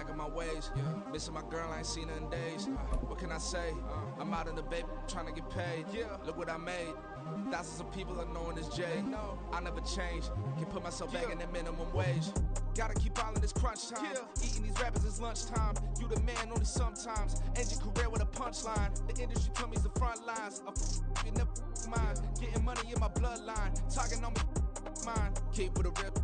back on my ways. Missing my girl, I ain't seen her in days. What can I say? I'm out in the baby trying to get paid. Look what I made. Thousands of people are knowing this Jay. I never change. Can put myself back in that minimum wage. Gotta keep all in this crunch time. Eating these rappers is lunchtime. You the man only sometimes. End your career with a punchline. The industry told me it's the front lines. You never mind. Getting money in my bloodline. Talking on me mine. Keep with a rip.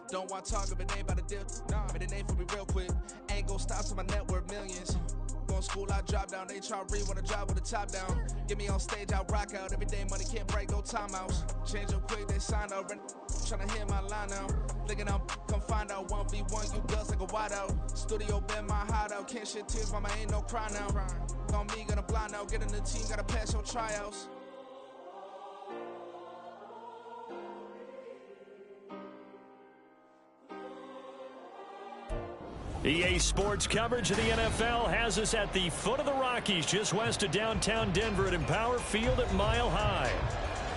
Don't want to talk if it ain't about the dip. But it ain't for me real quick. Ain't gon' stop till my net worth millions. Going school, I drop down. HRE wanna drive with the top down. Get me on stage, I rock out. Every day money can't break, no timeouts. Change up quick, they sign up. Tryna hear my line now. Thinking I'm come find out 1v1, you dust like a wideout. Studio been my hideout. Can't shed tears, mama ain't no cry now. On me, gonna blind out. Get in the team, gotta pass your tryouts. EA Sports coverage of the NFL has us at the foot of the Rockies, just west of downtown Denver at Empower Field at Mile High.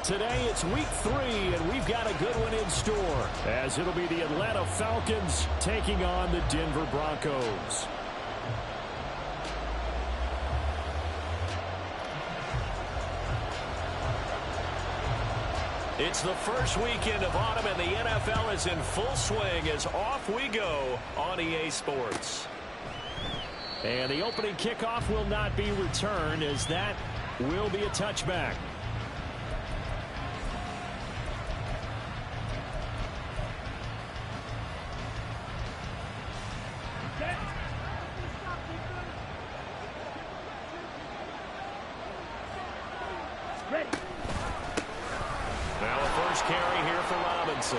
Today it's week 3, and we've got a good one in store, as it'll be the Atlanta Falcons taking on the Denver Broncos. It's the first weekend of autumn, and the NFL is in full swing as off we go on EA Sports. And the opening kickoff will not be returned, as that will be a touchback. Ready. Now a first carry here for Robinson.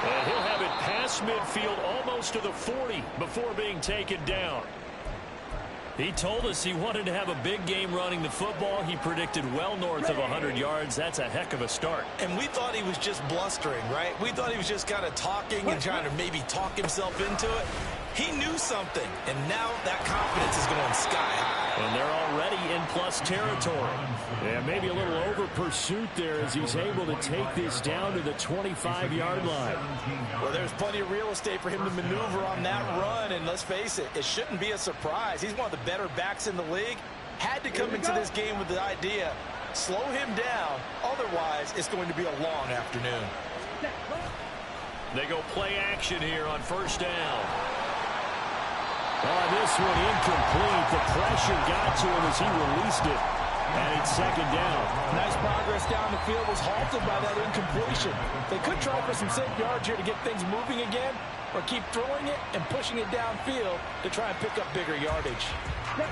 And he'll have it past midfield almost to the 40 before being taken down. He told us he wanted to have a big game running the football. He predicted well north of 100 yards. That's a heck of a start. And we thought he was just blustering, right? We thought he was just kind of talking and trying to maybe talk himself into it. He knew something, and now that confidence is going sky high. And they're already in plus territory. Yeah, maybe a little over pursuit there as he's able to take this down to the 25-yard line. Well, there's plenty of real estate for him to maneuver on that run, and let's face it, it shouldn't be a surprise. He's one of the better backs in the league. Had to come into this game with the idea, slow him down, otherwise it's going to be a long afternoon. They go play action here on first down. Oh, this one incomplete. The pressure got to him as he released it. And it's second down. Nice progress down the field was halted by that incompletion. They could try for some safe yards here to get things moving again, or keep throwing it and pushing it downfield to try and pick up bigger yardage.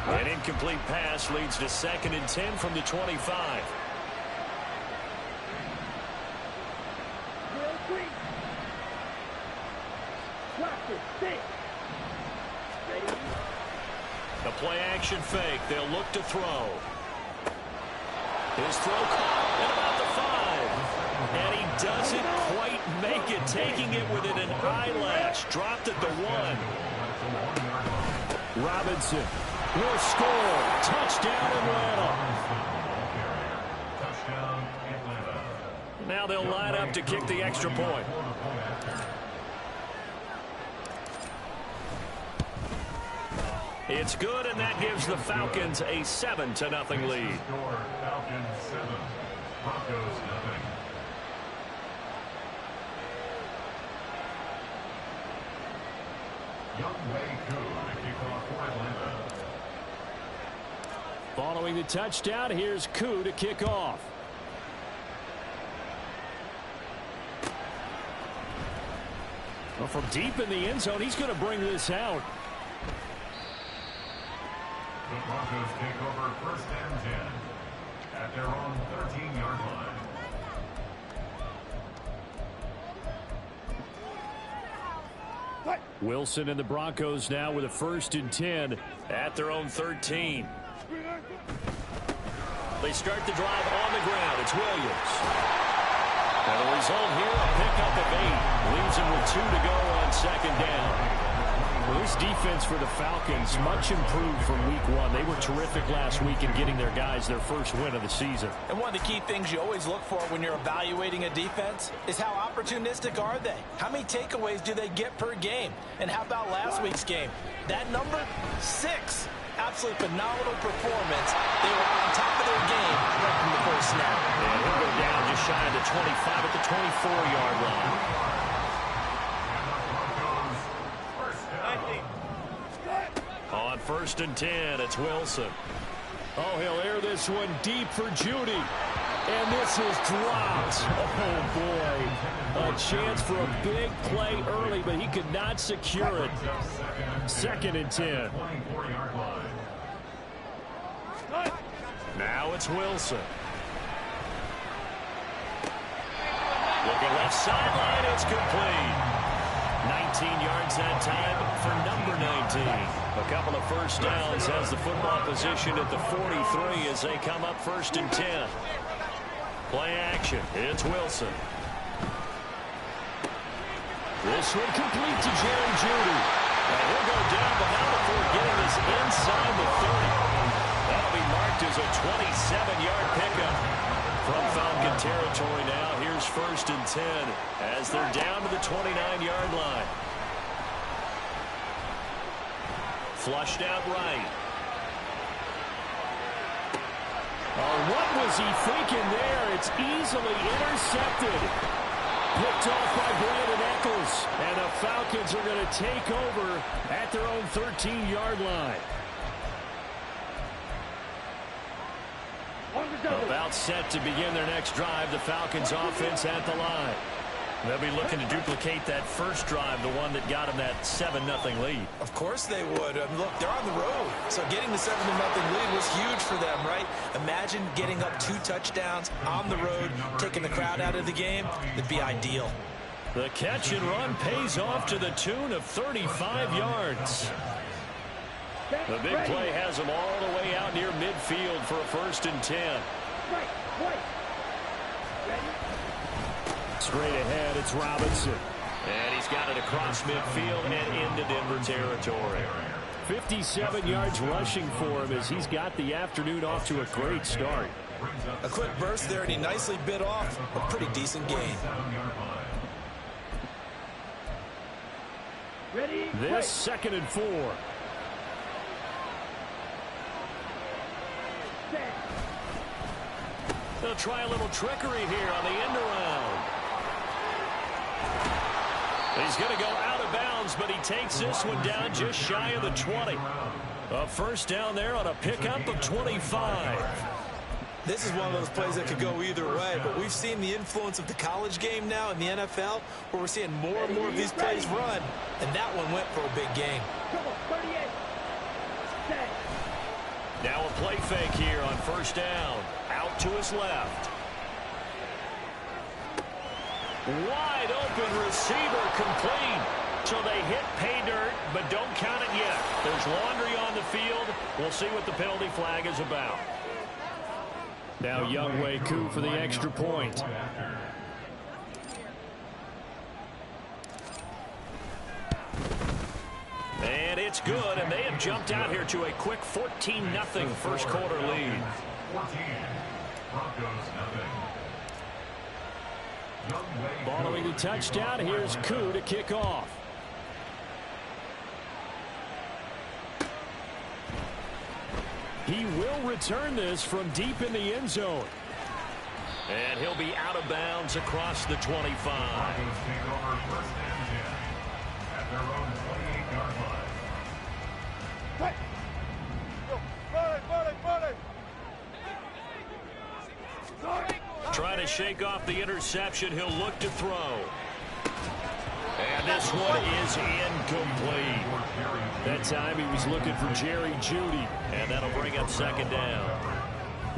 An incomplete pass leads to 2nd and 10 from the 25. The play-action fake. They'll look to throw. His throw caught at about the 5. And he doesn't quite make it, taking it within an eyelash. Dropped at the 1. Robinson will score. Touchdown, Atlanta. Now they'll line up to kick the extra point. It's good, and that gives the Falcons a 7-0 lead. Falcons 7, Broncos 0. Youngway Koo to kick off for Atlanta. Following the touchdown, here's Koo to kick off. Well, from deep in the end zone, he's going to bring this out. The Broncos take over 1st and 10 at their own 13-yard line. Wilson and the Broncos now with a 1st and 10 at their own 13. They start the drive on the ground. It's Williams. And the result here, a pickup of 8. Leaves him with 2 to go on 2nd down. Well, this defense for the Falcons, much improved from week one. They were terrific last week in getting their guys their first win of the season. And one of the key things you always look for when you're evaluating a defense is how opportunistic are they? How many takeaways do they get per game? And how about last week's game? That number, 6. Absolutely phenomenal performance. They were on top of their game right from the first snap. And he'll go down just shy of the 25 at the 24-yard line. On 1st and 10, it's Wilson. Oh, he'll air this one deep for Judy. And this is dropped. Oh, boy. A chance for a big play early, but he could not secure it. 2nd and 10. Now it's Wilson. Looking left sideline, it's complete. 19 yards that time for number 19. A couple of first downs has the football position at the 43 as they come up 1st and 10. Play action. It's Wilson. This one complete to Jerry Judy. And he'll go down, but now before getting this inside the 30. That'll be marked as a 27-yard pickup. From Falcon territory now, here's 1st and 10 as they're down to the 29-yard line. Flushed out right. Oh, what was he thinking there? It's easily intercepted. Picked off by Brandon Eccles. And the Falcons are going to take over at their own 13-yard line. About set to begin their next drive. The Falcons offense at the line. They'll be looking to duplicate that first drive, the one that got them that 7-0 lead. Of course they would. Look, they're on the road. So getting the 7-0 lead was huge for them, right? Imagine getting up 2 touchdowns on the road, taking the crowd out of the game. It'd be ideal. The catch and run pays off to the tune of 35 yards. The big play has them all the way out near midfield for a 1st and 10. Straight ahead, it's Robinson. And he's got it across midfield and into Denver territory. 57 yards rushing for him as he's got the afternoon off to a great start. A quick burst there, and he nicely bit off a pretty decent gain. This 2nd and 4. They'll try a little trickery here on the end around. He's going to go out of bounds, but he takes this one down just shy of the 20. A first down there on a pickup of 25. This is one of those plays that could go either way, but we've seen the influence of the college game now in the NFL, where we're seeing more and more of these plays run, and that one went for a big gain. Now a play fake here on 1st down. Out to his left. Wide open receiver complete. So they hit pay dirt, but don't count it yet. There's laundry on the field. We'll see what the penalty flag is about. Now Younghoe Koo for the extra point. And it's good, and they have jumped out here to a quick 14-0 first quarter lead. 14. Broncos nothing. Following the touchdown, here's Koo to kick off. He will return this from deep in the end zone. And he'll be out of bounds across the 25. Broncos take over 1st and 10 at their own 28-yard line. Trying to shake off the interception. He'll look to throw. And this one is incomplete. That time he was looking for Jerry Judy. And that'll bring up 2nd down.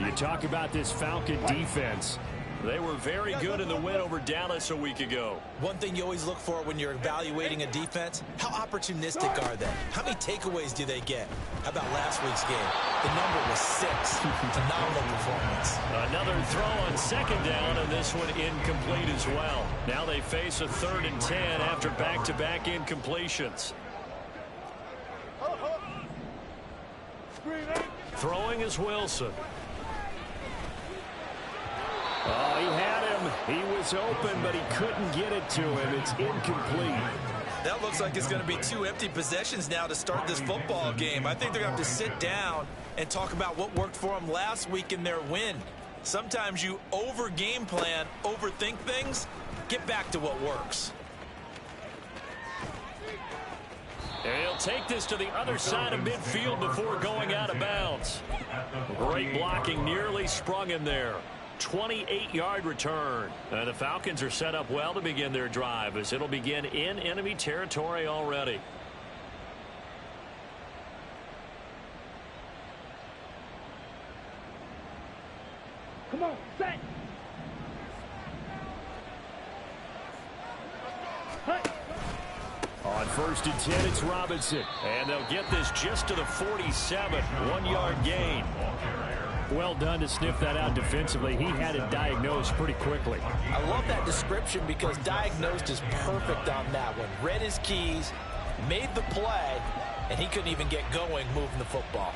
You talk about this Falcon defense. They were very good in the win over Dallas a week ago. One thing you always look for when you're evaluating a defense, how opportunistic are they? How many takeaways do they get? How about last week's game? The number was 6. Phenomenal performance. Another throw on 2nd down, and this one incomplete as well. Now they face a 3rd and 10 after back-to-back incompletions. Throwing is Wilson. Oh, he had him. He was open, but he couldn't get it to him. It's incomplete. That looks like it's going to be 2 empty possessions now to start this football game. I think they're going to have to sit down and talk about what worked for them last week in their win. Sometimes you over-game plan, overthink things. Get back to what works. And he'll take this to the other side of midfield before going out of bounds. Great blocking, nearly sprung him there. 28-yard return. The Falcons are set up well to begin their drive as it'll begin in enemy territory already. Come on, set. On 1st and 10, it's Robinson. And they'll get this just to the 47. 1-yard gain. Well done to sniff that out defensively. He had it diagnosed pretty quickly. I love that description because diagnosed is perfect on that one. Read his keys, made the play, and he couldn't even get going moving the football.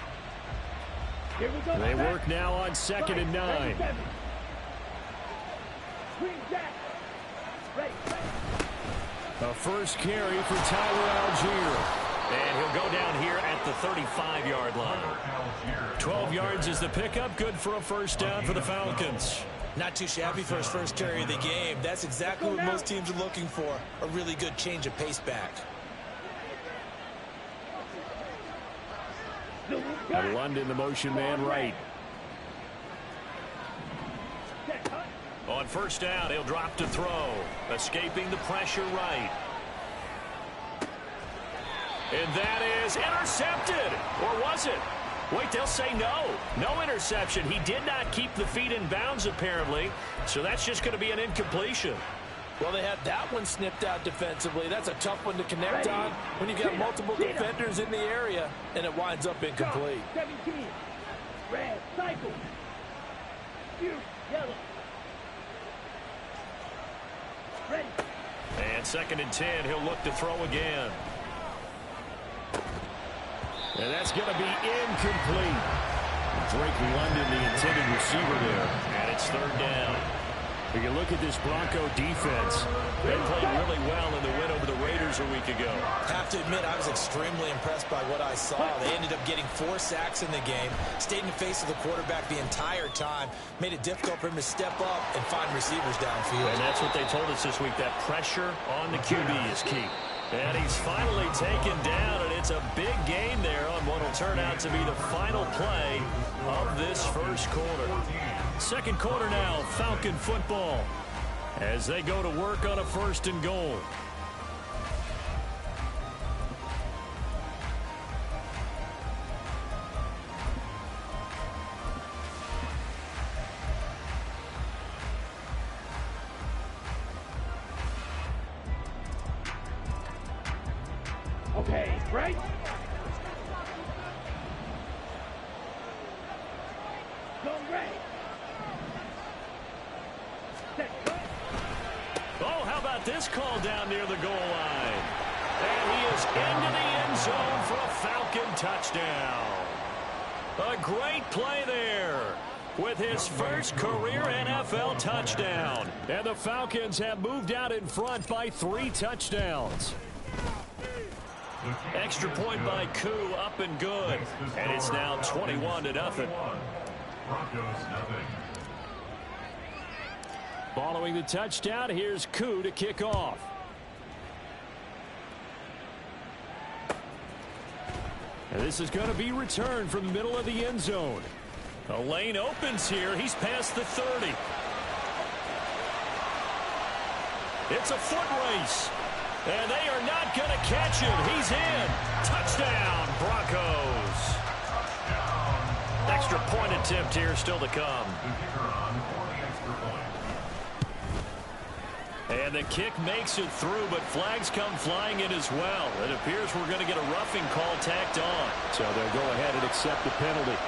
Here we go. They work now on 2nd and 9. A first carry for Tyler Algier. And he'll go down here at the 35-yard line. 12 yards is the pickup. Good for a first down for the Falcons. Not too shabby for his first carry of the game. That's exactly what most teams are looking for. A really good change of pace back. And London, the motion man right. On first down, he'll drop to throw. Escaping the pressure right. And that is intercepted. Or was it? Wait, they'll say no. No interception. He did not keep the feet in bounds, apparently. So that's just going to be an incompletion. Well, they had that one snipped out defensively. That's a tough one to connect on when you've got multiple defenders in the area, and it winds up incomplete. 17. Red, cycle. Yellow. Ready. And 2nd and 10, he'll look to throw again. And that's going to be incomplete. Drake London, the intended receiver there. And it's 3rd down. We can look at this Bronco defense. They played really well in the win over the Raiders a week ago. Have to admit, I was extremely impressed by what I saw. They ended up getting 4 sacks in the game, stayed in the face of the quarterback the entire time, made it difficult for him to step up and find receivers downfield. And that's what they told us this week, that pressure on the QB is key. And he's finally taken down, and it's a big gain there on what will turn out to be the final play of this first quarter. Second quarter now, Falcon football, as they go to work on a 1st and goal. Okay, right? Go right. Set, cut. Oh, how about this call down near the goal line? And he is into the end zone for a Falcon touchdown. A great play there with his first career NFL touchdown. And the Falcons have moved out in front by 3 touchdowns. Extra point by Koo, up and good. And it's now 21-0. Following the touchdown, here's Koo to kick off. And this is going to be returned from the middle of the end zone. A lane opens here. He's past the 30. It's a foot race. And they are not going to catch him. He's in. Touchdown, Broncos. Extra point attempt here still to come. And the kick makes it through, but flags come flying in as well. It appears we're going to get a roughing call tacked on. So they'll go ahead and accept the penalty.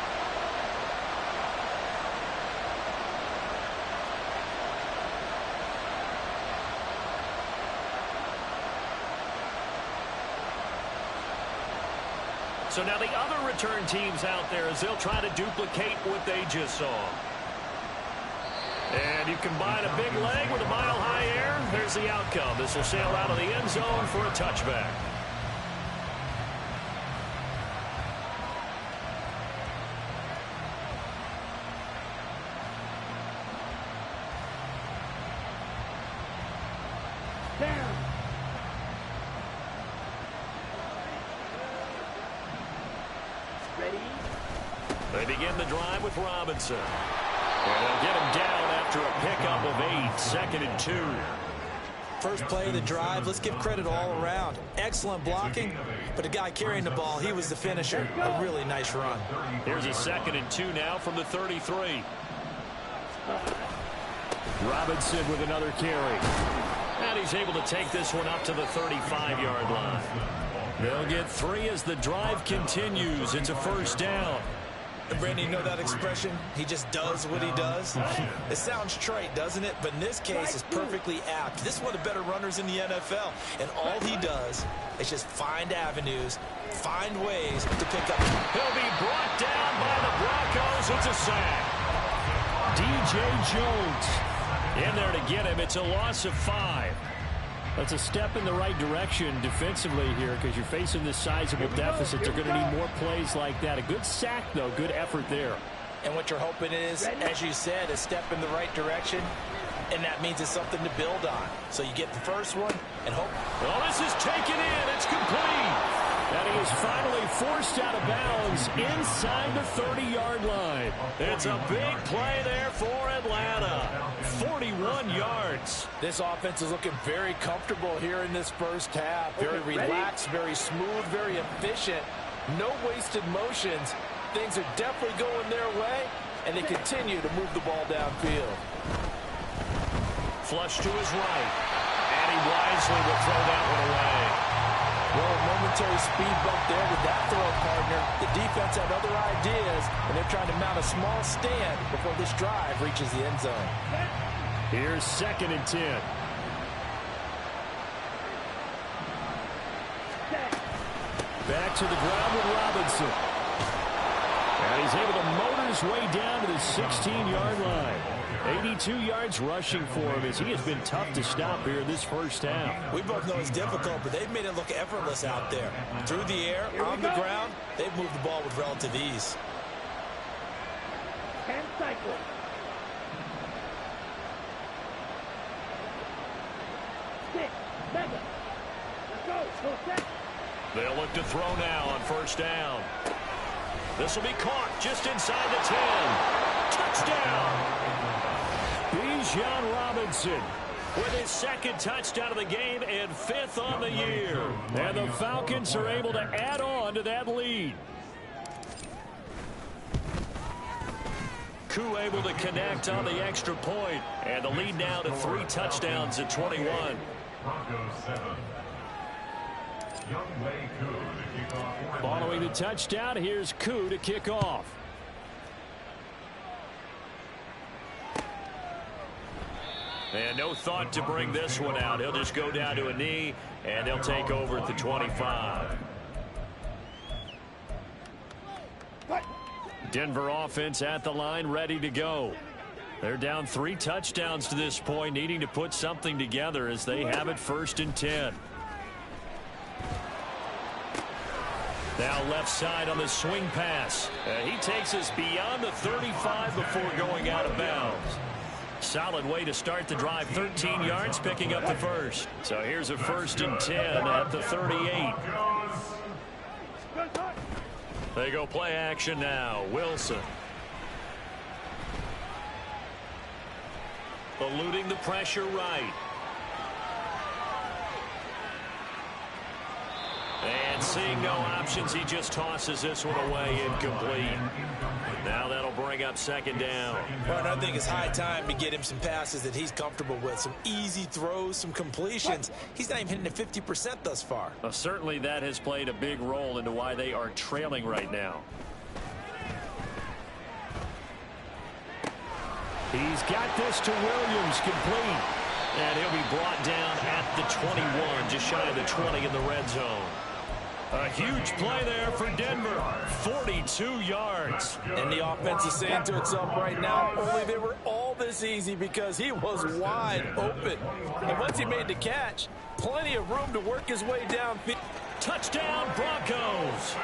So now the other return teams out there as they'll try to duplicate what they just saw. And you combine a big leg with a mile-high air. There's the outcome. This will sail out of the end zone for a touchback. Down. Ready? They begin the drive with Robinson. And they'll get him down after a pickup of 8, 2nd and 2. First play of the drive, let's give credit all around. Excellent blocking, but the guy carrying the ball, he was the finisher. A really nice run. Here's a 2nd and 2 now from the 33. Robinson with another carry. And he's able to take this one up to the 35-yard line. They'll get 3 as the drive continues. It's a first down. And Brandon, you know that expression? He just does what he does. It sounds trite, doesn't it? But in this case, it's perfectly apt. This is one of the better runners in the NFL. And all he does is just find avenues, find ways to pick up. He'll be brought down by the Broncos. It's a sack. DJ Jones in there to get him. It's a loss of 5. That's a step in the right direction defensively here because you're facing this sizable deficit. They're going to need more plays like that. A good sack, though. Good effort there. And what you're hoping is, as you said, a step in the right direction, and that means it's something to build on. So you get the first one and hope. Well, this is taken in. It's complete. And he is finally forced out of bounds inside the 30-yard line. It's a big play there for Atlanta. 41 yards. This offense is looking very comfortable here in this first half. Very relaxed, very smooth, very efficient. No wasted motions. Things are definitely going their way, and they continue to move the ball downfield. Flush to his right. And he wisely will throw that one away. Well, a momentary speed bump there with that throw partner. The defense had other ideas, and they're trying to mount a small stand before this drive reaches the end zone. Here's 2nd and 10. Back to the ground with Robinson. And he's able to motor his way down to the 16-yard line. 82 yards rushing for him as he has been tough to stop here in this first half. We both know it's difficult, but they've made it look effortless out there. Through the air, on the ground, they've moved the ball with relative ease. 10 cycles. Let's go. Go set. They'll look to throw now on first down. This will be caught just inside the 10. Touchdown. Bijan Robinson with his 2nd touchdown of the game and 5th on the year. And the Falcons are able to add on to that lead. Koo able to connect on the extra point. And the lead now to 3 touchdowns at 21. Broncos 7. Youngway Koo to kick off. Following the touchdown, here's Koo to kick off. And no thought to bring this one out. He'll just go down to a knee, and they'll take over at the 25. Denver offense at the line, ready to go. They're down 3 touchdowns to this point, needing to put something together as they have it 1st and 10. Now left side on the swing pass. He takes us beyond the 35 before going out of bounds. Solid way to start the drive. 13 yards, picking up the first. So here's a 1st and 10 at the 38. They go play action now. Wilson. Eluding the pressure right. And seeing no options, he just tosses this one away, incomplete. Now that'll bring up 2nd down. Well, I think it's high time to get him some passes that he's comfortable with. Some easy throws, some completions. He's not even hitting at 50% thus far. Well, certainly that has played a big role into why they are trailing right now. He's got this to Williams, complete. And he'll be brought down at the 21, just shy of the 20 in the red zone. A huge play there for Denver. 42 yards. And the offense is saying to itself right now, only they were all this easy because he was wide open. And once he made the catch, plenty of room to work his way downfield. Touchdown, Broncos.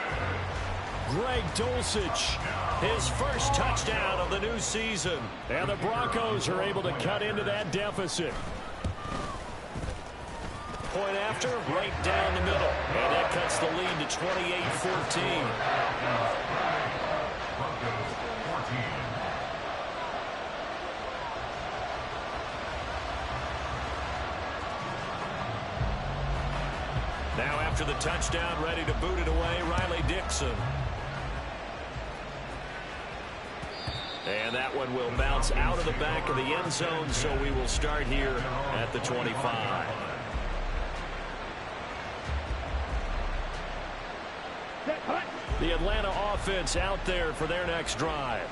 Greg Dulcich, his first touchdown of the new season. And the Broncos are able to cut into that deficit. Point after, right down the middle. And that cuts the lead to 28-14. Now after the touchdown, ready to boot it away, Riley Dixon. And that one will bounce out of the back of the end zone, so we will start here at the 25. The Atlanta offense out there for their next drive.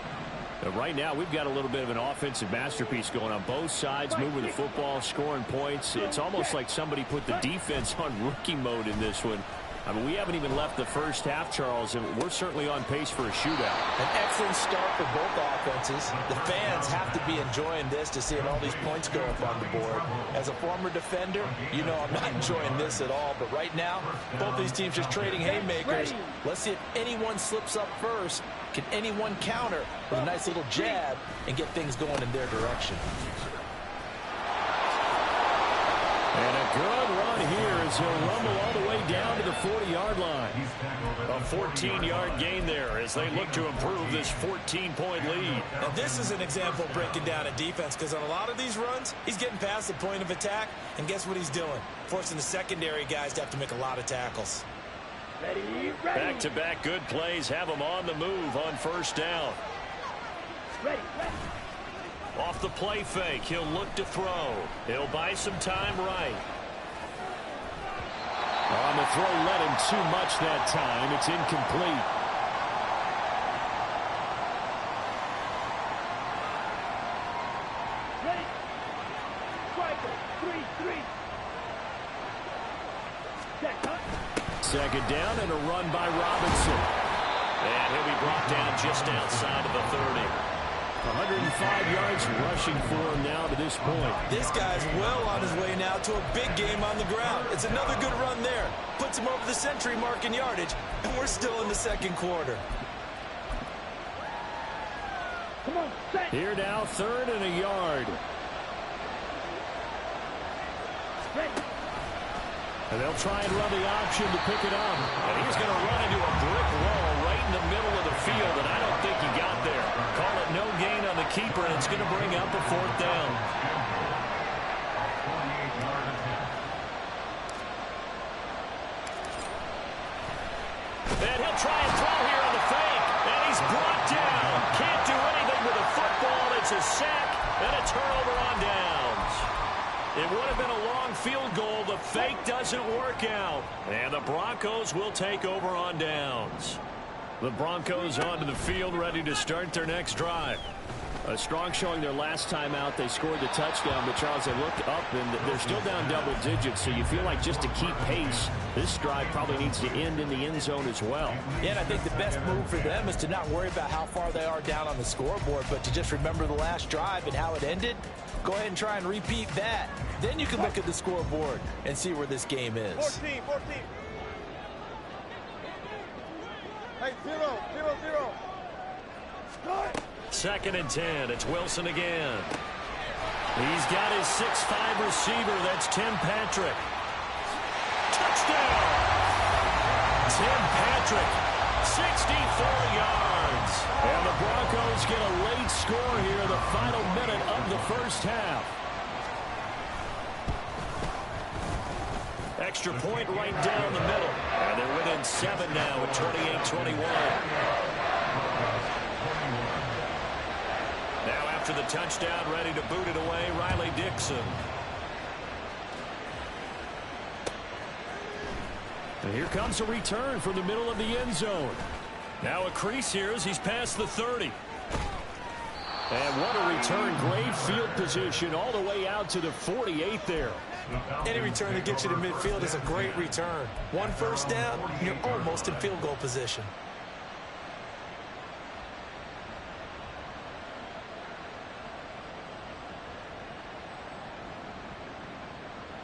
Right now, we've got a little bit of an offensive masterpiece going on both sides, moving the football, scoring points. It's almost like somebody put the defense on rookie mode in this one. I mean, we haven't even left the first half, Charles, and we're certainly on pace for a shootout. An excellent start for both offenses. The fans have to be enjoying this to seeing all these points go up on the board. As a former defender, you know I'm not enjoying this at all. But right now, both these teams just trading haymakers. Let's see if anyone slips up first. Can anyone counter with a nice little jab and get things going in their direction? And a good run here as he'll rumble all the way down to the 40-yard line. A 14-yard gain there as they look to improve this 14-point lead. Now this is an example of breaking down a defense, because on a lot of these runs, he's getting past the point of attack, and guess what he's doing? Forcing the secondary guys to have to make a lot of tackles. Ready. Back-to-back good plays have him on the move on first down. Ready. Off the play fake, he'll look to throw. He'll buy some time right. On the throw, let him too much that time. It's incomplete. Ready. Striker. 3-3. Second down and a run by Robinson. And he'll be brought down just outside of the 30. 105 yards rushing for him now to this point. This guy's well on his way now to a big game on the ground. It's another good run there. Puts him over the century mark in yardage, and we're still in the second quarter. Come on, set. Here now, 3rd and a yard. Ready. And they'll try and run the option to pick it up. And he's going to run into a brick wall right in the middle of the field, and I don't think he got there. Call it no gain on the keeper, and it's going to bring up a 4th down. And he'll try and throw here on the fake, and he's brought down. Can't do anything with the football. It's a sack and a turnover on downs. It would have been a long field goal. The fake doesn't work out. And the Broncos will take over on downs. The Broncos onto the field, ready to start their next drive. A strong showing their last time out. They scored the touchdown, but Charles, they looked up, and they're still down double digits, so you feel like just to keep pace, this drive probably needs to end in the end zone as well. Yeah, and I think the best move for them is to not worry about how far they are down on the scoreboard, but to just remember the last drive and how it ended. Go ahead and try and repeat that. Then you can look at the scoreboard and see where this game is. 14. Hey, 0. Start. 2nd and 10. It's Wilson again. He's got his 6'5" receiver. That's Tim Patrick. Touchdown! Tim Patrick, 64 yards. And the Broncos get a late score here in the final minute of the first half. Extra point right down the middle. And they're within 7 now at 28-21. Now after the touchdown, ready to boot it away, Riley Dixon. And here comes a return from the middle of the end zone. Now a crease here as he's past the 30. And what a return. Great field position all the way out to the 48 there. Any return that gets you to midfield is a great return. One first down, you're almost in field goal position.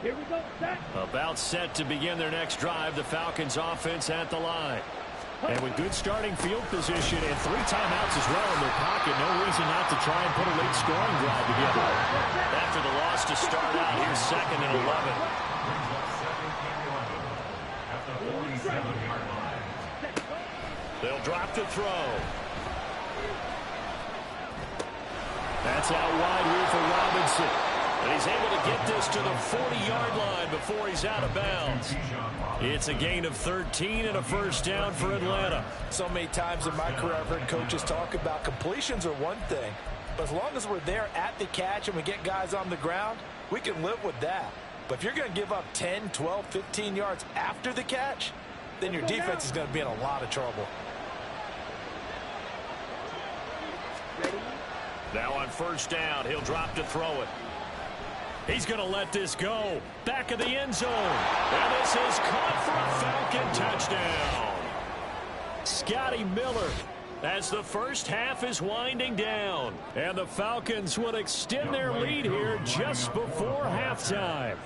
Here we go, set. About set to begin their next drive. The Falcons offense at the line. And with good starting field position and 3 timeouts as well in their pocket, no reason not to try and put a late scoring drive together. After the loss to start out, here's 2nd and 11. They'll drop the throw. That's out wide here for Robinson. And he's able to get this to the 40-yard line before he's out of bounds. It's a gain of 13 and a first down for Atlanta. So many times in my career I've heard coaches talk about completions are one thing, but as long as we're there at the catch and we get guys on the ground, we can live with that. But if you're going to give up 10, 12, 15 yards after the catch, then your defense is going to be in a lot of trouble. Now on first down, he'll drop to throw it. He's going to let this go. Back of the end zone. And this is caught for a Falcon touchdown. Scotty Miller as the first half is winding down. And the Falcons will extend their lead here just before halftime.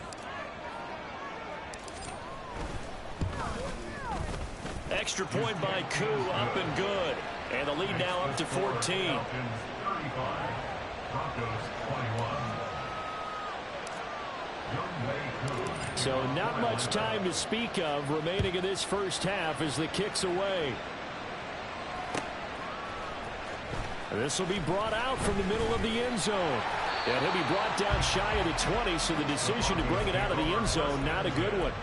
Extra point by Koo, up and good. And the lead now up to 14. So not much time to speak of remaining in this first half as the kick's away. This will be brought out from the middle of the end zone. And he'll be brought down shy of the 20, so the decision to bring it out of the end zone, not a good one.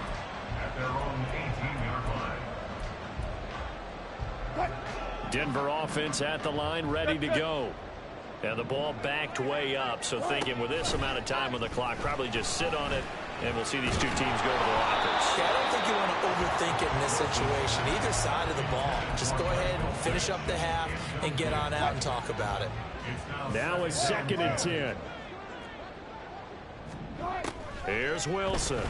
At their own 18-yard line. Denver offense at the line, ready to go. And the ball backed way up, so thinking with this amount of time on the clock, probably just sit on it, and we'll see these two teams go to the lockers. Yeah, I don't think you want to overthink it in this situation. Either side of the ball. Just go ahead and finish up the half and get on out and talk about it. Now it's 2nd and 10. Here's Wilson. And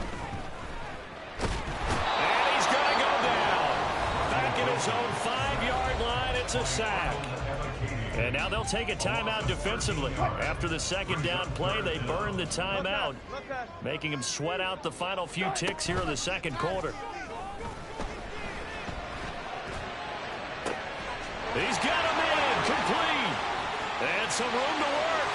he's going to go down. Back in his own 5-yard line, it's a sack. And now they'll take a timeout defensively. After the second down play, they burn the timeout, making him sweat out the final few ticks here in the second quarter. He's got him in, complete. And some room to work.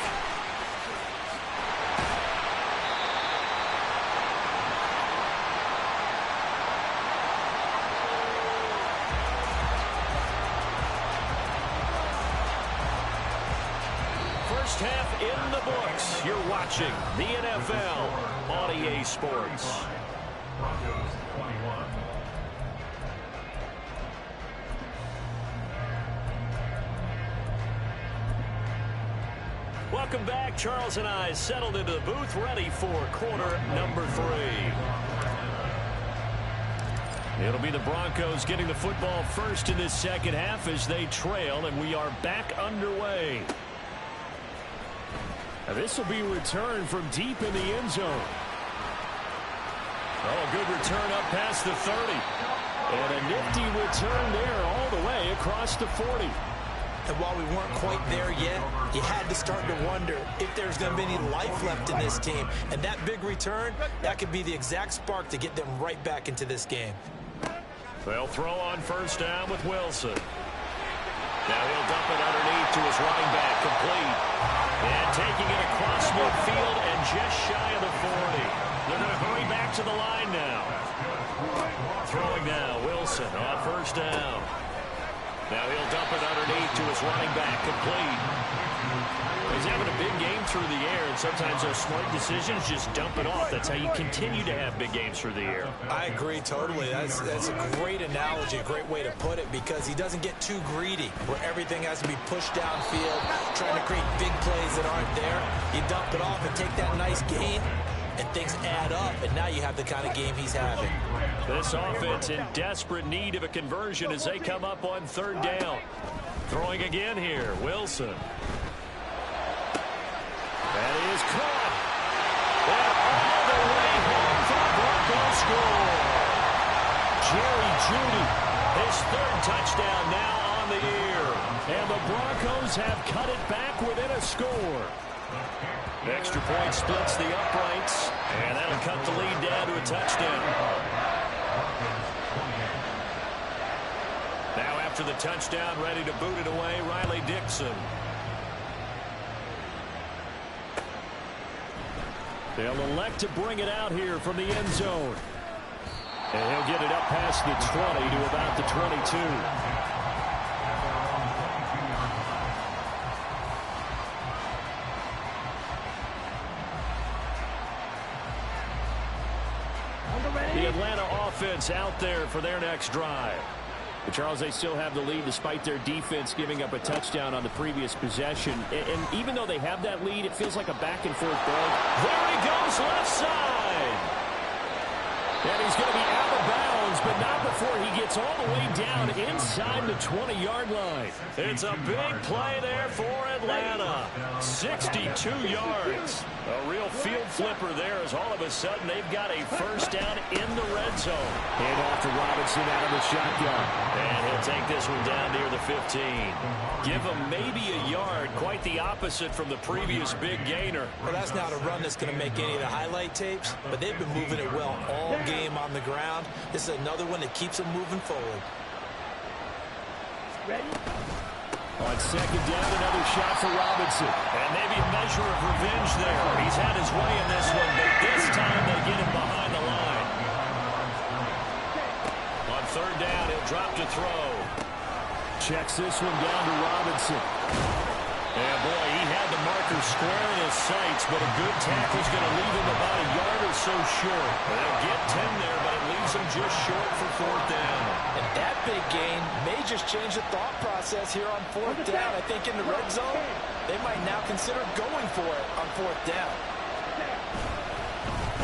First half in the books. You're watching the NFL on EA Sports. Broncos 21. Welcome back. Charles and I settled into the booth, ready for quarter number 3. It'll be the Broncos getting the football first in this second half as they trail, and we are back underway. Now this will be returned from deep in the end zone. Oh, a good return up past the 30. And a nifty return there all the way across the 40. And while we weren't quite there yet, you had to start to wonder if there's going to be any life left in this team. And that big return, that could be the exact spark to get them right back into this game. They'll throw on first down with Wilson. Now he'll dump it underneath to his running back, complete. And taking it across midfield and just shy of the 40. They're going to hurry back to the line now. Throwing now, Wilson on first down. Now he'll dump it underneath to his running back, complete. He's having a big game through the air, and sometimes those smart decisions just dump it off. That's how you continue to have big games through the air. I agree totally. That's a great analogy, a great way to put it, because he doesn't get too greedy where everything has to be pushed downfield, trying to create big plays that aren't there. You dump it off and take that nice gain, and things add up, and now you have the kind of game he's having. This offense in desperate need of a conversion as they come up on third down. Throwing again here, Wilson. That is caught. And all the way Judy, his third touchdown now on the year. And the Broncos have cut it back within a score. Extra point splits the uprights, and that'll cut the lead down to a touchdown. Now after the touchdown, ready to boot it away, Riley Dixon. They'll elect to bring it out here from the end zone. And he'll get it up past the 20 to about the 22. The Atlanta offense out there for their next drive. But Charles, they still have the lead despite their defense giving up a touchdown on the previous possession. And even though they have that lead, it feels like a back-and-forth ball. There he goes, left side. And he's going to be out of bounds, but not before he gets all the way down inside the 20-yard line. It's a big play there for Atlanta. 62 yards. A real field flipper there as all of a sudden they've got a first down in the red zone. Hand off to Robinson out of the shotgun. And he'll take this one down near the 15. Give him maybe a yard, quite the opposite from the previous big gainer. Well, that's not a run that's going to make any of the highlight tapes, but they've been moving it well all game on the ground. This is another one that keeps them moving forward. Ready? On second down, another shot for Robinson. And maybe a measure of revenge there. He's had his way in this one, but this time they get him behind the line. On third down, he'll drop to throw. Checks this one down to Robinson. And boy, he had the marker square in his sights, but a good tackle's going to leave him about a yard or so short. They'll get 10 there, but it leaves him just short for fourth down. And that big gain may just change the thought process here on fourth down. I think in the red zone, they might now consider going for it on fourth down.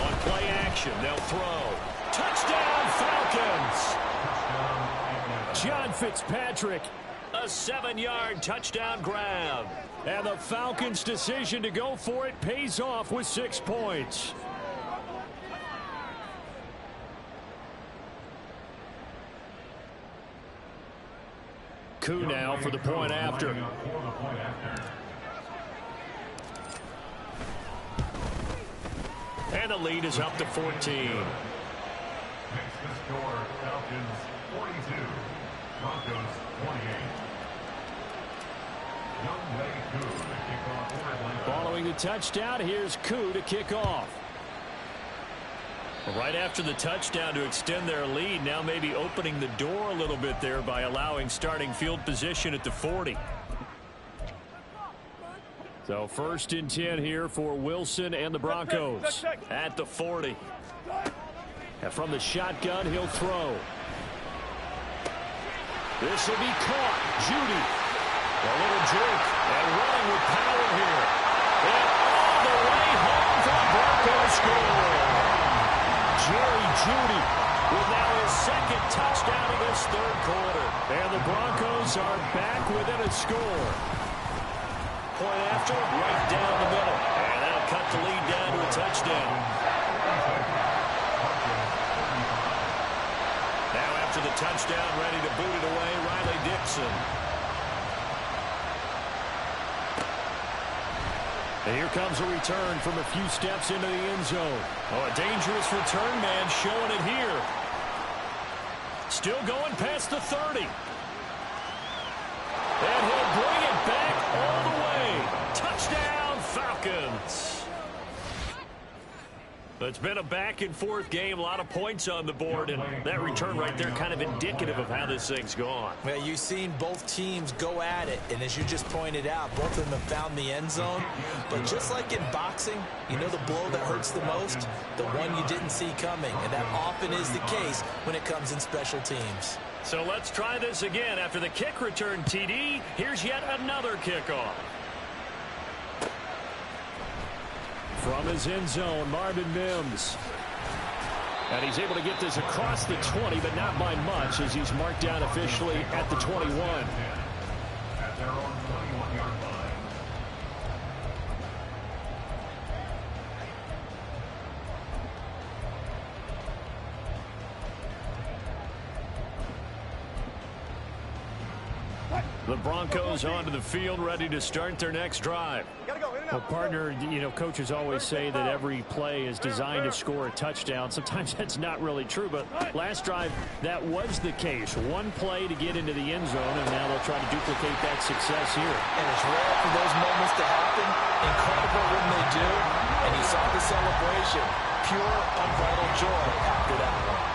On play action, they'll throw. Touchdown, Falcons! John Fitzpatrick, a 7-yard touchdown grab. And the Falcons' decision to go for it pays off with 6 points. Koo now for the point after. And the lead is up to 14. Makes the score Falcons 42, Broncos 28. Following the touchdown, here's Koo to kick off. Right after the touchdown to extend their lead, now maybe opening the door a little bit there by allowing starting field position at the 40. So first and 10 here for Wilson and the Broncos at the 40. And from the shotgun, he'll throw. This will be caught. Judy. A little juke and running with power here. And all the way home for the Broncos score. Jerry Judy with now his second touchdown of this third quarter. And the Broncos are back within a score. Point after, right down the middle. And that'll cut the lead down to a touchdown. Now after the touchdown, ready to boot it away, Riley Dixon. And here comes a return from a few steps into the end zone. Oh, a dangerous return man showing it here. Still going past the 30. And he'll bring it back all the way. Touchdown, Falcons. It's been a back-and-forth game, a lot of points on the board, and that return right there kind of indicative of how this thing's gone. Well, you've seen both teams go at it, and as you just pointed out, both of them have found the end zone. But just like in boxing, you know the blow that hurts the most? The one you didn't see coming, and that often is the case when it comes in special teams. So let's try this again. After the kick return, TD, here's yet another kickoff. From his end zone, Marvin Mims. And he's able to get this across the 20, but not by much, as he's marked down officially at the 21. At their own 21-yard line. The Broncos onto the field, ready to start their next drive. Well, partner, you know, coaches always say that every play is designed to score a touchdown. Sometimes that's not really true, but last drive, that was the case. One play to get into the end zone, and now they'll try to duplicate that success here. And it's rare for those moments to happen. Incredible when they do. And you saw the celebration. Pure, unbridled joy after that one.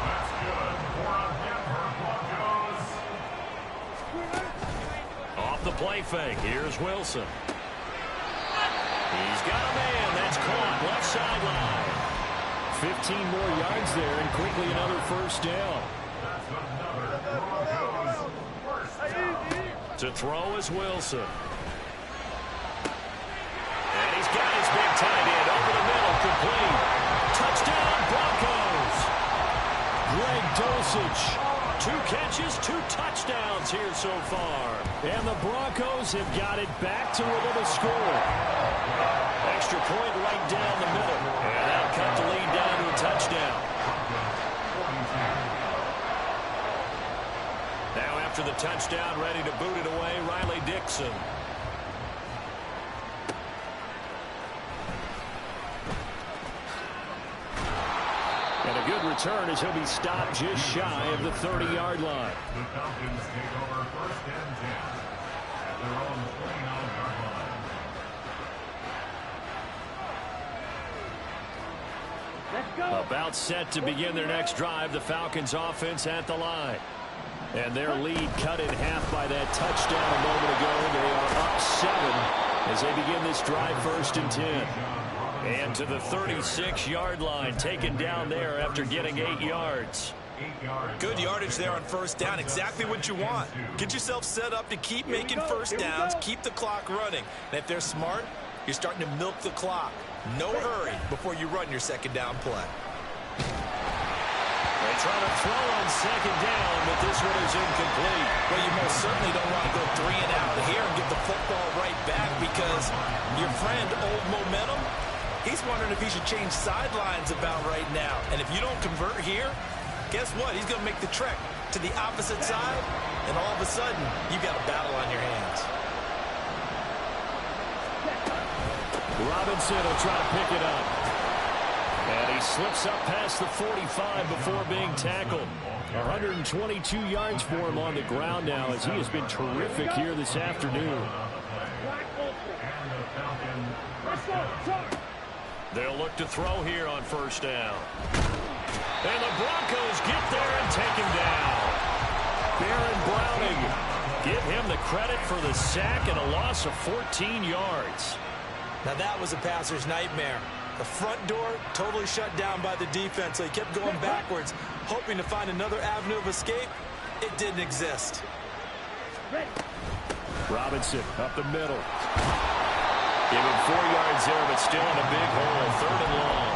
That's good for a Denver Broncos. Off the play fake, here's Wilson. He's got a man. That's caught left sideline. 15 more yards there, and quickly another first down. That's another Broncos first down. To throw is Wilson. And he's got his big tight end over the middle, complete. Touchdown, Broncos. Greg Dulcich. 2 catches, 2 touchdowns here so far. And the Broncos have got it back to within a score. Extra point right down the middle. And that'll cut the lead down to a touchdown. Now after the touchdown, ready to boot it away, Riley Dixon. And a good return as he'll be stopped just shy of the 30-yard line. The Falcons take over first and 10 at their own 29-yard line. Let's go. About set to begin their next drive, the Falcons offense at the line. And their lead cut in half by that touchdown a moment ago. They are up 7 as they begin this drive first and 10. And to the 36-yard line, taken down there after getting 8 yards. Good yardage there on first down. Exactly what you want. Get yourself set up to keep making first downs, keep the clock running. And if they're smart, you're starting to milk the clock. No hurry before you run your second down play. They try to throw on second down, but this one is incomplete. Well, you most certainly don't want to go 3 and out here and get the football right back because your friend, Old Momentum, he's wondering if he should change sidelines about right now. And if you don't convert here, guess what? He's going to make the trek to the opposite side, and all of a sudden, you've got a battle on your hands. Robinson will try to pick it up. And he slips up past the 45 before being tackled. 122 yards for him on the ground now as he has been terrific here this afternoon. They'll look to throw here on first down. And the Broncos get there and take him down. Baron Browning, give him the credit for the sack and a loss of 14 yards. Now that was a passer's nightmare. The front door totally shut down by the defense, so he kept going backwards, hoping to find another avenue of escape. It didn't exist. Robinson up the middle. Give him 4 yards there, but still in a big hole. 3rd and long.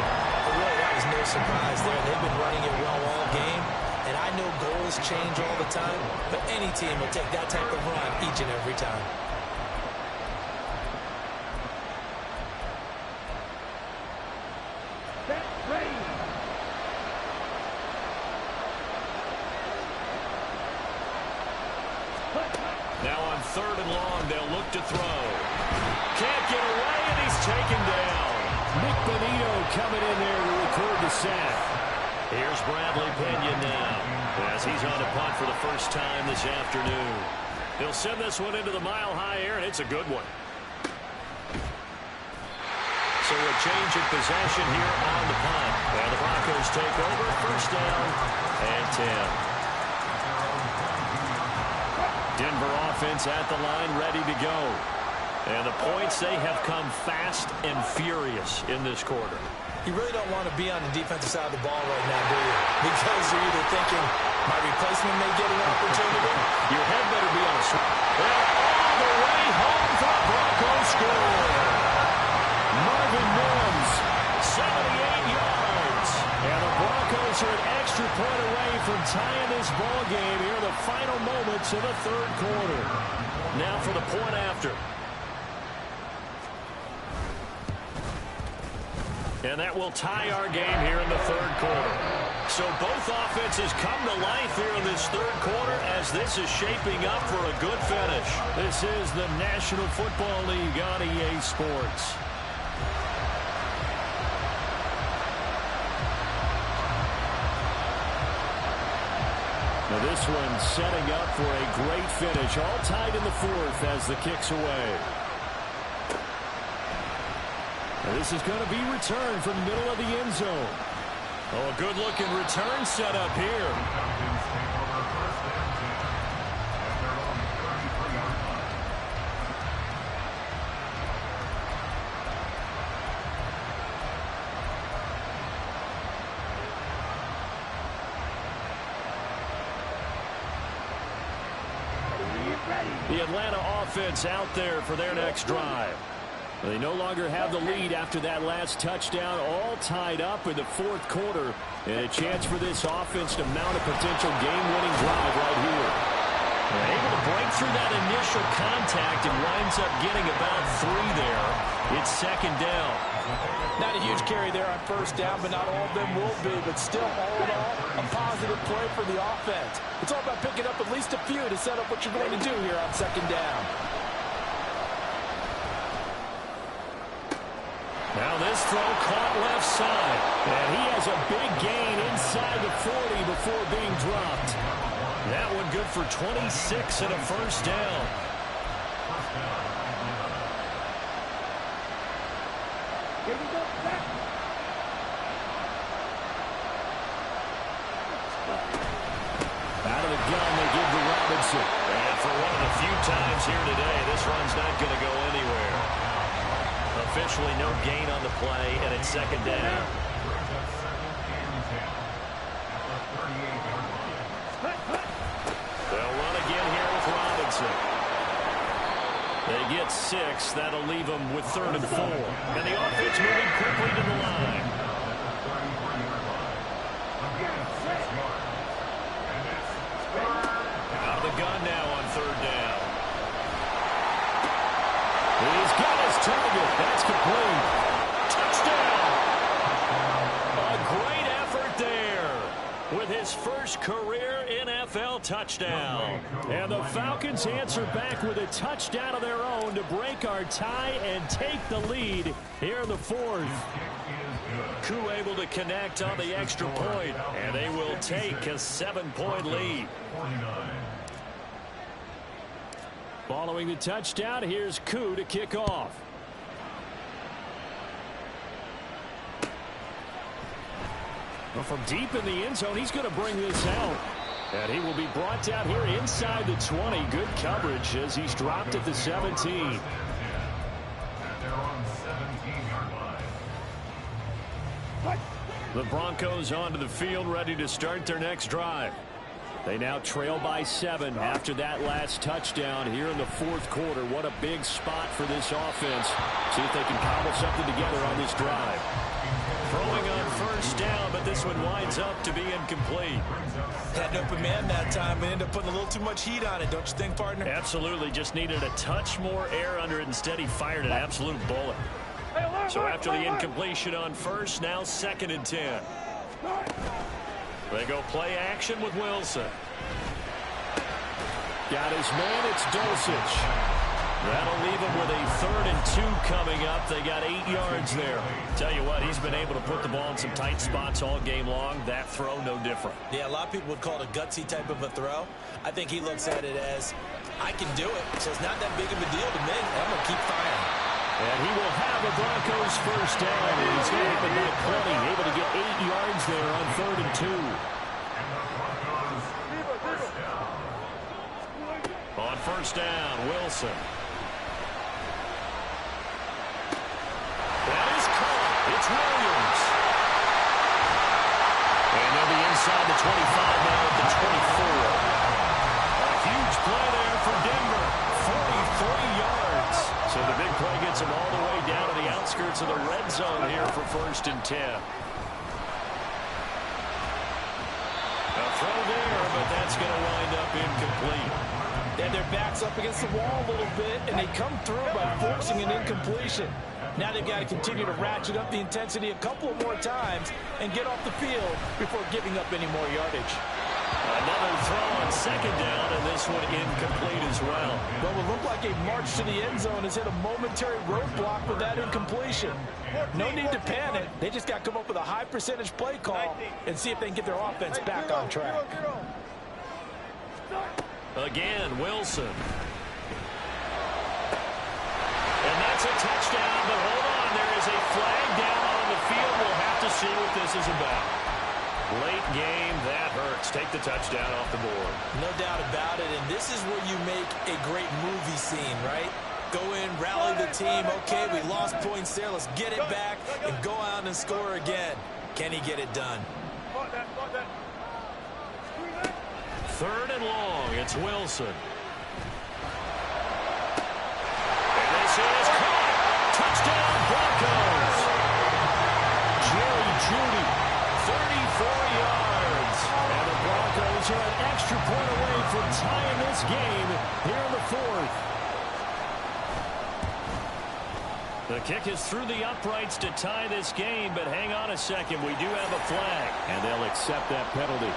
Really, that was no surprise there. They've been running it well all game, and I know goals change all the time, but any team will take that type of run each and every time. Now on 3rd and long, they'll look to throw. Can't get away, and he's taken down. Nick Benito coming in there to record the sack. Here's Bradley Pinion now as he's on a punt for the first time this afternoon. He'll send this one into the mile-high air, and it's a good one. So a change of possession here on the punt. And the Broncos take over, first down and 10. Denver offense at the line, ready to go. And the points, they have come fast and furious in this quarter. You really don't want to be on the defensive side of the ball right now, do you? Because you're either thinking, my replacement may get an opportunity. Your head better be on a swing. Well, all the way home for the Broncos score. Marvin Mims, 78 yards. And the Broncos are an extra point away from tying this ball game here in the final moments of the 3rd quarter. Now for the point after. And that will tie our game here in the 3rd quarter. So both offenses come to life here in this third quarter as this is shaping up for a good finish. This is the National Football League on EA Sports. Now this one setting up for a great finish. All tied in the fourth as the kick's away. Now this is going to be returned from the middle of the end zone. Oh, a good-looking return set up here. The Atlanta offense out there for their next drive. They no longer have the lead after that last touchdown, all tied up in the fourth quarter, and a chance for this offense to mount a potential game-winning drive right here. They're able to break through that initial contact and winds up getting about 3 there. It's second down. Not a huge carry there on first down, but not all of them will be. But still, all in all, a positive play for the offense. It's all about picking up at least a few to set up what you're going to do here on second down. Now this throw caught left side. And he has a big gain inside the 40 before being dropped. That one good for 26 and a first down. Out of the gun, they give to Robinson. And for one of the few times here today, this run's not going to go anywhere. Officially no gain on the play, and it's second down. They'll run again here with Robinson. They get 6. That'll leave them with 3rd and 4. And the offense moving quickly to the line. Out of the gun now on 3rd down. He's got his target. That's complete. Touchdown! A great effort there with his first career NFL touchdown. And the Falcons answer back with a touchdown of their own to break our tie and take the lead here in the fourth. Koo able to connect on the extra point, and they will take a 7-point lead. Following the touchdown, here's Koo to kick off. Well, from deep in the end zone, he's going to bring this out. And he will be brought down here inside the 20. Good coverage as he's dropped at the 17. The Broncos onto the field, ready to start their next drive. They now trail by 7 after that last touchdown here in the fourth quarter. What a big spot for this offense. See if they can cobble something together on this drive. Throwing on first down, but this one winds up to be incomplete. Had an open man that time and ended up putting a little too much heat on it, don't you think, partner? Absolutely. Just needed a touch more air under it. Instead, he fired an absolute bullet. So after the incompletion on first, now 2nd and 10. They go play action with Wilson. Got his man, it's Dulcich. That'll leave him with a 3rd and 2 coming up. They got 8 yards there. Tell you what, he's been able to put the ball in some tight spots all game long. That throw, no different. Yeah, a lot of people would call it a gutsy type of a throw. I think he looks at it as, I can do it, so it's not that big of a deal to me. I'm going to keep firing. And he will have a Broncos first down. He's going to hit the back 20, able to get 8 yards there on 3rd and 2. On first down, Wilson. That is caught. It's Williams. And they'll be inside the 25 now at the 24. A huge play there for Denver. 43 yards. So the big play gets him all the way down to the outskirts of the red zone here for 1st and 10. A throw there, but that's going to wind up incomplete. They had their backs up against the wall a little bit, and they come through by forcing an incompletion. Now they've got to continue to ratchet up the intensity a couple more times and get off the field before giving up any more yardage. Another throw on second down, and this one incomplete as well. What would look like a march to the end zone has hit a momentary roadblock with that incompletion. No need to panic. They just got to come up with a high percentage play call and see if they can get their offense back on track. Again, Wilson. And that's a touchdown, but hold on. There is a flag down on the field. We'll have to see what this is about. Late game, that hurts. Take the touchdown off the board. No doubt about it, and this is where you make a great movie scene, right? Go in, rally the team. Okay, we lost points there. Let's get it back and go out and score again. Can he get it done? Third and long. It's Wilson. And this is caught. Touchdown, Broncos. Jerry Jeudy, 34 yards. And the Broncos are an extra point away from tying this game here in the fourth. The kick is through the uprights to tie this game, but hang on a second. We do have a flag, and they'll accept that penalty.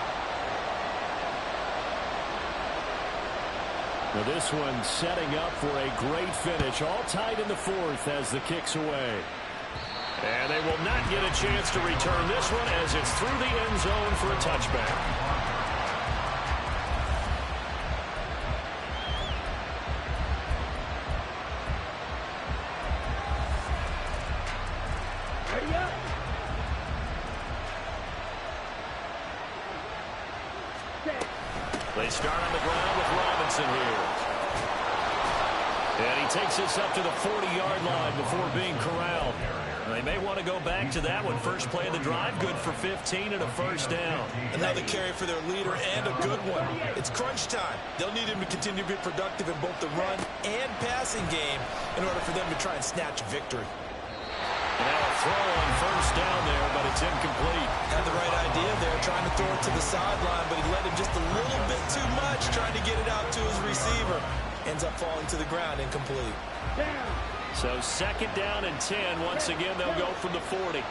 Now this one setting up for a great finish. All tied in the fourth as the kick's away. And they will not get a chance to return this one as it's through the end zone for a touchback. They start on the ground with Robinson here. And he takes this up to the 40-yard line before being corralled. They may want to go back to that one. First play of the drive, good for 15 and a first down. Another carry for their leader and a good one. It's crunch time. They'll need him to continue to be productive in both the run and passing game in order for them to try and snatch a victory. And now a throw on first down there, but it's incomplete. Had the right idea there, trying to throw it to the sideline, but he let him just a little bit too much, trying to get it out to his receiver. Ends up falling to the ground, incomplete. So second down and 10. Once again, they'll go from the 40.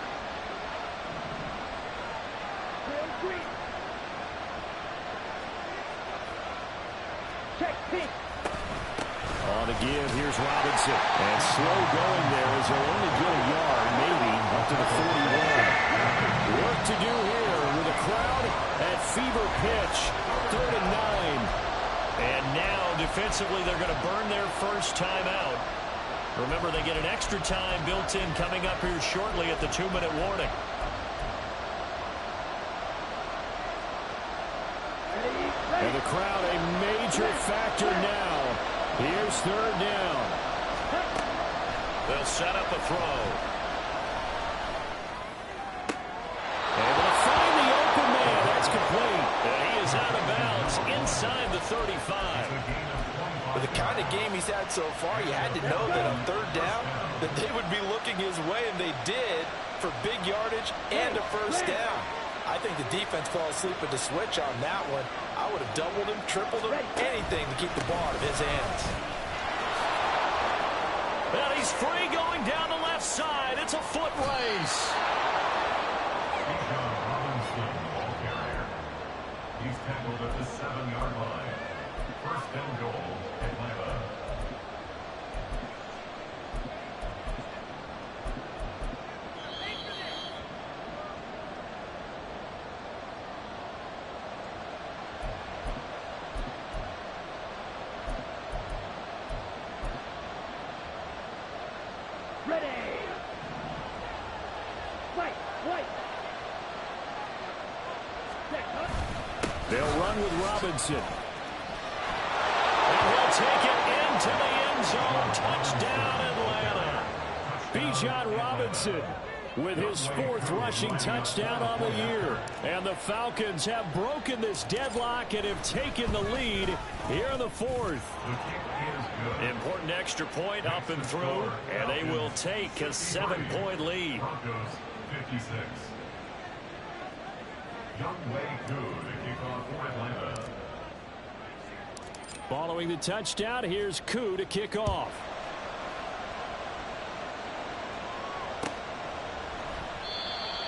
On the give, here's Robinson. And slow going there as he'll only get a yard, maybe, up to the 41. Work to do here with a crowd at fever pitch. 3rd and 9. And now, defensively, they're going to burn their first time out. Remember, they get an extra time built in coming up here shortly at the 2-minute warning. And the crowd a major factor now. Here's 3rd down. They'll set up a throw. Able to find the open man. That's complete. And he is out of bounds inside the 35. With the kind of game he's had so far, you had to know that on 3rd down that they would be looking his way, and they did for big yardage and a first down. I think the defense fell asleep at the switch on that one. I would have doubled him, tripled him, anything to keep the ball out of his hands. And he's free going down the left side. It's a foot race. Robinson, ball carrier. He's tackled at the 7-yard line. 1st and goal, Atlanta. They'll run with Robinson. And he'll take it into the end zone. Touchdown, Atlanta. Bijan Robinson with his 4th rushing touchdown on the year. And the Falcons have broken this deadlock and have taken the lead here in the 4th. Important extra point up and through, and they will take a 7-point lead. Broncos 56. Young Way Koo to kick off for Atlanta. Following the touchdown, here's Koo to kick off.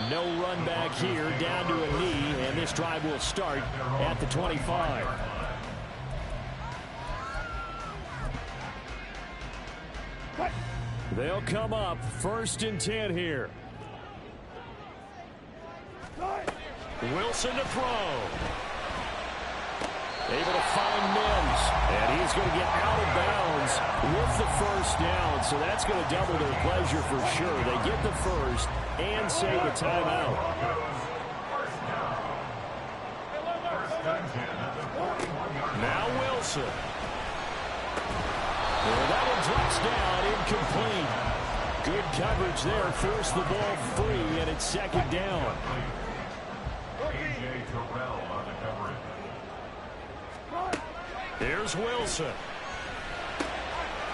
No run back here, down to a knee, and this drive will start at the 25. They'll come up 1st and 10 here. Wilson to throw. Able to find Mims, and he's going to get out of bounds with the 1st down, so that's going to double their pleasure for sure. They get the 1st and save a timeout. Now Wilson. Well, that one drops down, incomplete. Good coverage there, forced the ball free, and it's 2nd down. Here's Wilson.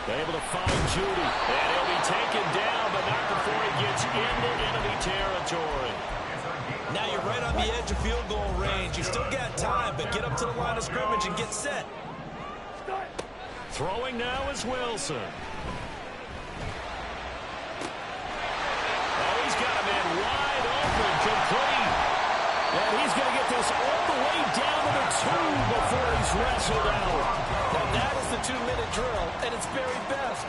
Able to find Judy. And he'll be taken down, but not before he gets into enemy territory. Now you're right on the edge of field goal range. You still got time, but get up to the line of scrimmage and get set. Throwing now is Wilson. Oh, he's got a man wide open, complete. And he's going to get this all the way down to the 2 before he's wrestled out. Now that is the 2-minute drill at its very best.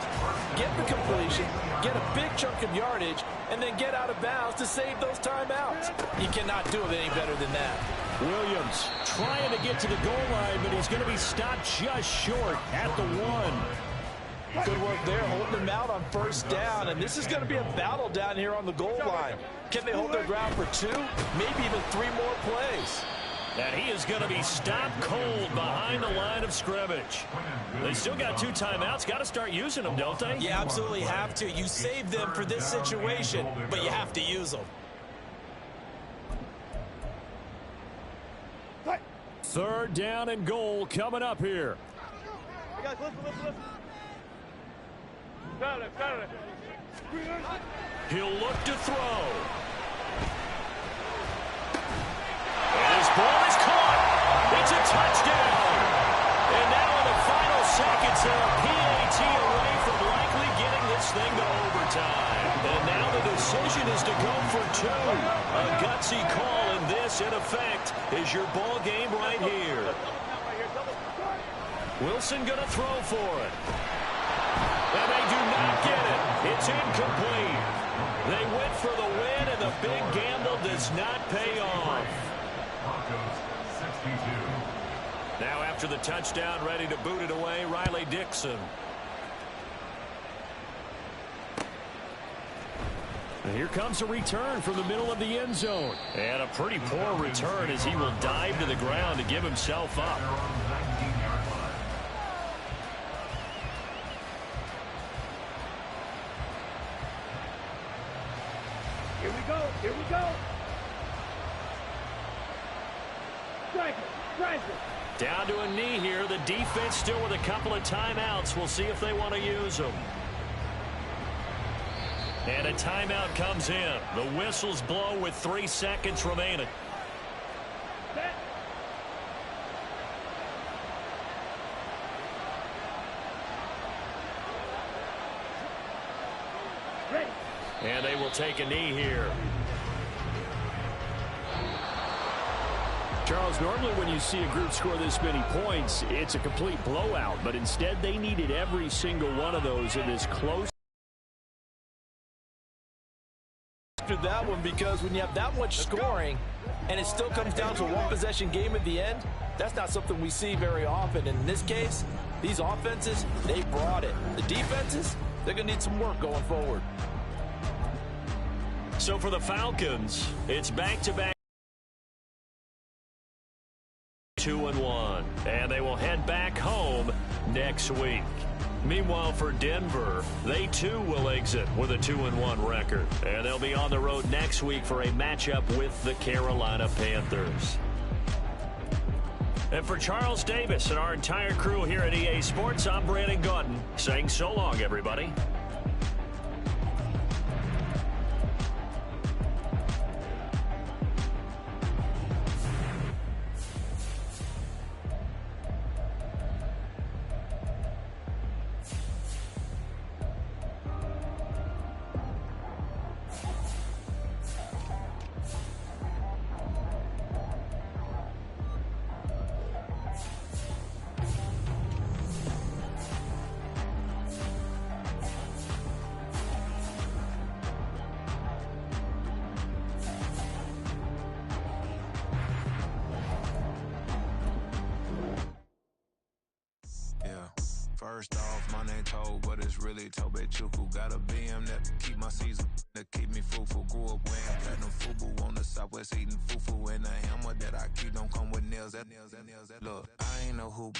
Get the completion, get a big chunk of yardage, and then get out of bounds to save those timeouts. You cannot do it any better than that. Williams trying to get to the goal line, but he's going to be stopped just short at the 1. Good work there, holding them out on 1st down, and this is going to be a battle down here on the goal line. Can they hold their ground for 2, maybe even 3 more plays? And he is going to be stopped cold behind the line of scrimmage. They still got 2 timeouts. Got to start using them, don't they? You absolutely have to. You save them for this situation, but you have to use them. 3rd down and goal coming up here. Listen. He'll look to throw. And his ball is caught. It's a touchdown. And now in the final seconds, they're a PAT away from likely getting this thing to overtime. And now the decision is to go for 2. A gutsy call, and this, in effect, is your ball game right here. Wilson going to throw for it. And they do not get it. It's incomplete. They went for the win, and the big gamble does not pay off. Now after the touchdown, ready to boot it away, Riley Dixon. And here comes a return from the middle of the end zone. And a pretty poor return as he will dive to the ground to give himself up. Here we go. Strike it. Down to a knee here. The defense still with a couple of timeouts. We'll see if they want to use them. And a timeout comes in. The whistles blow with 3 seconds remaining. And they will take a knee here. Charles, normally when you see a group score this many points, it's a complete blowout. But instead, they needed every single one of those in this close. After that one, because when you have that much scoring and it still comes down to a one-possession game at the end, that's not something we see very often. In this case, these offenses, they brought it. The defenses, they're going to need some work going forward. So for the Falcons, it's back-to-back 2-1, and they will head back home next week. Meanwhile, for Denver, they too will exit with a 2-1 record, and they'll be on the road next week for a matchup with the Carolina Panthers. And for Charles Davis and our entire crew here at EA Sports, I'm Brandon Gaudin saying so long, everybody. First off, my name Toad, but it's really Tobe Chuku. Got a BM that keep my season, that keep me fruitful. Grew up wearing platinum FUBU on the Southwest, eating fufu. And a hammer that I keep don't come with nails. Look, I ain't know who